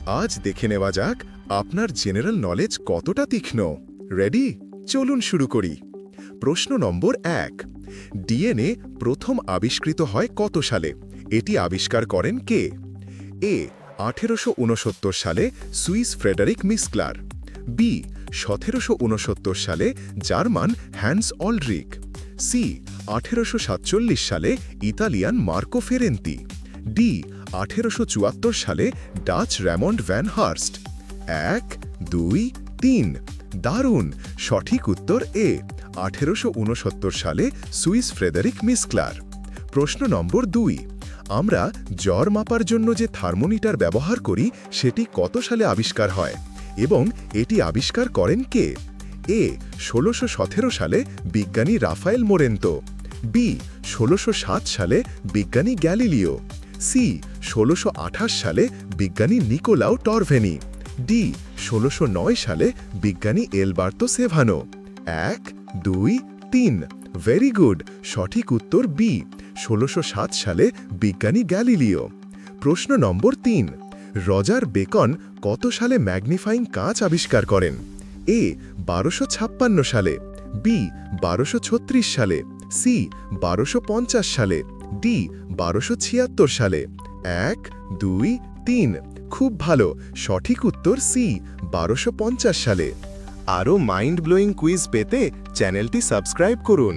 আজ দেখে নেওয়া যাক আপনার জেনারেল নলেজ কতটা তীক্ষ্ণ। রেডি? চলুন শুরু করি। প্রশ্ন নম্বর ১। ডিএনএ প্রথম আবিষ্কৃত হয় কত সালে? এটি আবিষ্কার করেন কে? এ 1869 সালে সুইস ফ্রেডারিক মিসক্লার, বি 1769 সালে জার্মান হ্যান্স অল্ডরিক, সি 1847 সালে ইতালিয়ান মার্কো ফেরেন্তি, ডি 1874 সালে ডাচ র্যামন্ড ভ্যান হার্স্ট। ১, ২, ৩। দারুণ! সঠিক উত্তর এ 1869 সালে সুইস ফ্রেডারিক মিসক্লার। প্রশ্ন নম্বর ২। আমরা জ্বর মাপার জন্য যে থার্মোমিটার ব্যবহার করি সেটি কত সালে আবিষ্কার হয় এবং এটি আবিষ্কার করেন কে? এ 1617 সালে বিজ্ঞানী রাফায়েল মোরেন্তো, বি 1607 সালে বিজ্ঞানী গ্যালিলিও, সি 1628 সালে বিজ্ঞানী নিকোলাও টরভেনি, ডি 1609 সালে বিজ্ঞানী এলবার্তো সেভানো। ১, ২, ৩। Very good! সঠিক উত্তর বি 1607 সালে বিজ্ঞানী গ্যালিলিও। প্রশ্ন নম্বর ৩। রজার বেকন কত সালে ম্যাগনিফাইং কাঁচ আবিষ্কার করেন? এ 1256 সালে, বি 1236 সালে, সি 1250 সালে, ডি 1276 সালে। ১, ২, ৩। খুব ভালো! সঠিক উত্তর সি 1250 সালে। আরও মাইন্ড ব্লোয়িং কুইজ পেতে চ্যানেলটি সাবস্ক্রাইব করুন।